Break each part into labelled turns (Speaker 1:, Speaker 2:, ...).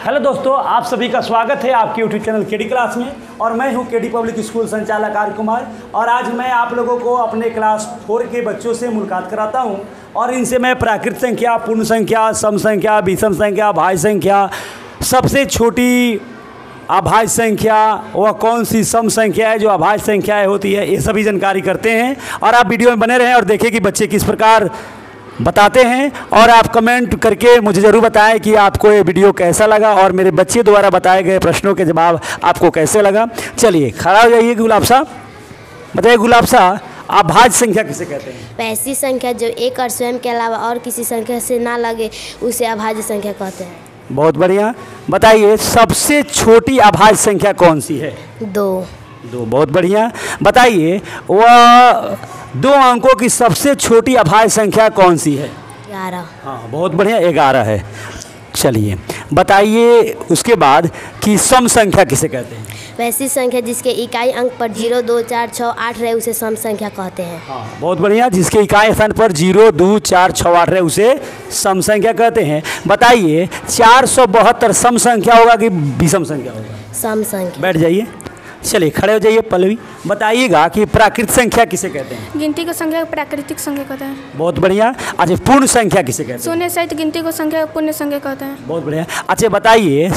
Speaker 1: Hello दोस्तों, आप सभी का स्वागत है आपके यूट्यूब चैनल केडी क्लास में। और मैं हूं केडी पब्लिक स्कूल संचालक आर्य कुमार। और आज मैं आप लोगों को अपने क्लास 4 के बच्चों से मुलाकात कराता हूं और इनसे मैं प्राकृत संख्या, पूर्ण संख्या, सम संख्या, विषम संख्या, अभाज्य संख्या, सबसे छोटी अभाज्य संख्या वह कौन सी सम संख्या है जो अभाज्य संख्याएँ होती है, ये सभी जानकारी करते हैं। और आप वीडियो में बने रहें और देखें कि बच्चे किस प्रकार बताते हैं। और आप कमेंट करके मुझे ज़रूर बताएं कि आपको ये वीडियो कैसा लगा और मेरे बच्चे द्वारा बताए गए प्रश्नों के जवाब आपको कैसे लगा। चलिए खड़ा हो जाइए। गुलाब साहब बताइए, गुलाब साहब अभाज्य संख्या किसे कहते हैं?
Speaker 2: ऐसी संख्या जो एक और स्वयं के अलावा और किसी संख्या से ना लगे उसे अभाज्य संख्या कहते हैं।
Speaker 1: बहुत बढ़िया। बताइए सबसे छोटी अभाज्य संख्या कौन सी है?
Speaker 2: 2।
Speaker 1: बहुत बढ़िया। बताइए वह 2 अंकों की सबसे छोटी अभाज्य संख्या कौन सी है?
Speaker 2: 11।
Speaker 1: हाँ, बहुत बढ़िया, 11 है। चलिए बताइए उसके बाद कि सम संख्या किसे कहते हैं?
Speaker 2: वैसी संख्या जिसके इकाई अंक पर 0, 2, 4, 6, 8 रहे उसे सम संख्या कहते हैं।
Speaker 1: हाँ, बहुत बढ़िया। जिसके इकाई स्थान पर 0, 2, 4, 6, 8 रहे उसे सम संख्या कहते हैं। बताइए 472 सम संख्या होगा कि विषम संख्या होगा?
Speaker 2: सम संख्या।
Speaker 1: बैठ जाइए। चलिए खड़े हो जाइए। पल्लवी बताइएगा कि प्राकृत संख्या किसे कहते हैं?
Speaker 3: गिनती को संख्या प्राकृतिक संख्या कहते हैं।
Speaker 1: बहुत बढ़िया। अच्छा पूर्ण संख्या किसे कहते हैं?
Speaker 3: शून्य सहित गिनती को संख्या पूर्ण संख्या कहते हैं।
Speaker 1: बहुत बढ़िया। अच्छा बताइए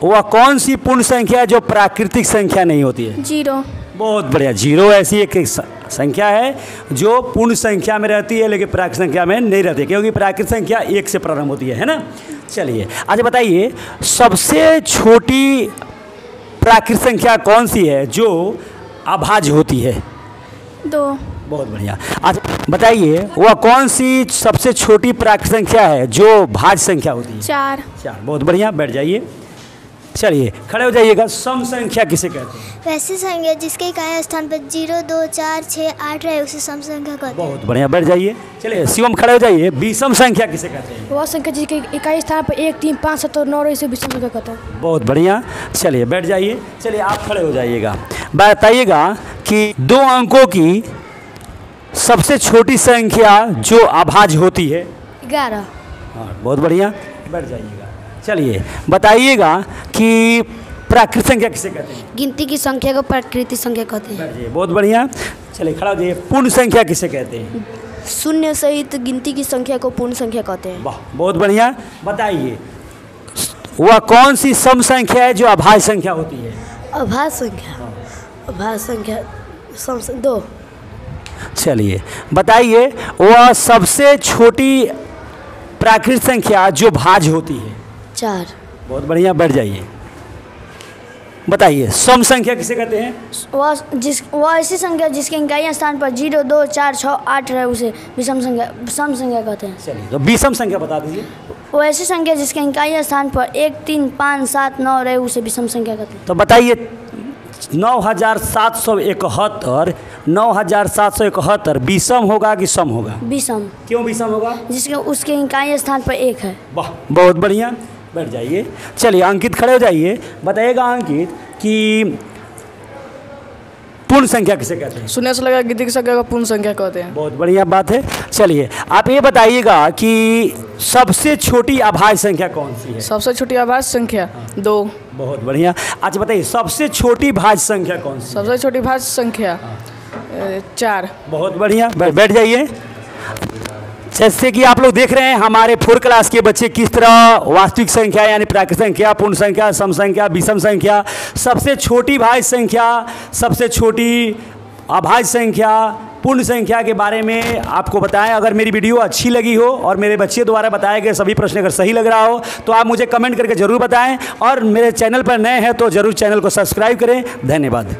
Speaker 1: वह कौन सी पूर्ण संख्या है जो प्राकृतिक संख्या नहीं होती है?
Speaker 3: 0।
Speaker 1: बहुत बढ़िया। 0 ऐसी एक संख्या है जो पूर्ण संख्या में रहती है लेकिन प्राकृत संख्या में नहीं रहती, क्योंकि प्राकृत संख्या 1 से प्रारंभ होती है ना। चलिए अच्छा बताइए सबसे छोटी प्राकृत संख्या कौन सी है जो अभाज्य होती है?
Speaker 3: 2।
Speaker 1: बहुत बढ़िया। अच्छा बताइए वह कौन सी सबसे छोटी प्राकृत संख्या है जो भाज्य संख्या होती है?
Speaker 3: 4।
Speaker 1: बहुत बढ़िया। बैठ जाइए। चलिए खड़े हो जाइएगा। सम संख्या किसे कहते हैं?
Speaker 4: वैसी संख्या जिसके इकाई स्थान पर 0, 2, 4, 6, 8 रहे उसे सम संख्या कहते हैं।
Speaker 1: बहुत बढ़िया। बैठ जाइए। चलिए शिवम खड़े हो जाइए। विषम संख्या किसे कहते हैं?
Speaker 3: वह संख्या जिसके इकाई स्थान पर 1, 3, 5, 7 और 9 रहे उसे विषम संख्या कहते हैं।
Speaker 1: बहुत बढ़िया। चलिए बैठ जाइए। चलिए आप खड़े हो जाइएगा। बताइएगा कि 2 अंकों की सबसे छोटी संख्या जो अभाज्य होती है?
Speaker 3: 11।
Speaker 1: हाँ, बहुत बढ़िया। बैठ जाइएगा। चलिए बताइएगा कि प्राकृत संख्या किसे कहते हैं?
Speaker 2: गिनती की संख्या को प्राकृतिक संख्या कहते हैं।
Speaker 1: बैठ जाइए। बहुत बढ़िया। चलिए खड़ा हो जाइए। पूर्ण संख्या किसे कहते हैं?
Speaker 2: शून्य सहित गिनती की संख्या को पूर्ण संख्या कहते हैं।
Speaker 1: वाह, बहुत बढ़िया। बताइए वह कौन सी सम संख्या है जो अभाज्य संख्या होती है?
Speaker 2: अभाज्य संख्या। अभाज्य संख्या सम 2।
Speaker 1: चलिए बताइए वह सबसे छोटी प्राकृत संख्या जो भाज्य होती है?
Speaker 2: 4।
Speaker 1: बहुत बढ़िया। बैठ जाइए। बताइए सम संख्या किसे कहते हैं?
Speaker 3: वह ऐसी संख्या जिसके इकाई स्थान पर 0, 2, 4, 6, 8 रहे उसे विषम संख्या सम संख्या कहते हैं।
Speaker 1: चलिए तो विषम संख्या बता दीजिए।
Speaker 3: वो ऐसी संख्या जिसके इकाई स्थान पर 1, 3, 5, 7, 9 रहे उसे विषम संख्या कहते हैं।
Speaker 1: तो बताइए 9771 9771 विषम होगा कि सम होगा?
Speaker 3: विषम।
Speaker 1: क्यों विषम होगा?
Speaker 3: जिसके उसके इकाई स्थान पर 1 है।
Speaker 1: वाह, बहुत बढ़िया। बैठ जाइए। चलिए अंकित खड़े हो जाइए। बताइएगा अंकित कि पूर्ण संख्या किसे कहते हैं?
Speaker 5: शून्य से लगा गिनती की संख्या को पूर्ण संख्या कहते हैं।
Speaker 1: बहुत बढ़िया बात है। चलिए आप ये बताइएगा कि सबसे छोटी अभाज्य संख्या कौन सी है?
Speaker 5: सबसे छोटी अभाज्य संख्या 2।
Speaker 1: बहुत बढ़िया। अच्छा बताइए सबसे छोटी भाज्य संख्या कौन सी?
Speaker 5: सबसे छोटी भाज्य संख्या 4।
Speaker 1: बहुत बढ़िया। बैठ जाइए। जैसे कि आप लोग देख रहे हैं हमारे 4 क्लास के बच्चे किस तरह वास्तविक संख्या यानी प्राकृत संख्या, पूर्ण संख्या, सम संख्या, विषम संख्या, सबसे छोटी भाज्य संख्या, सबसे छोटी अभाज्य संख्या, पूर्ण संख्या के बारे में आपको बताएं। अगर मेरी वीडियो अच्छी लगी हो और मेरे बच्चे द्वारा बताए गए सभी प्रश्न अगर सही लग रहा हो तो आप मुझे कमेंट करके ज़रूर बताएं। और मेरे चैनल पर नए हैं तो ज़रूर चैनल को सब्सक्राइब करें। धन्यवाद।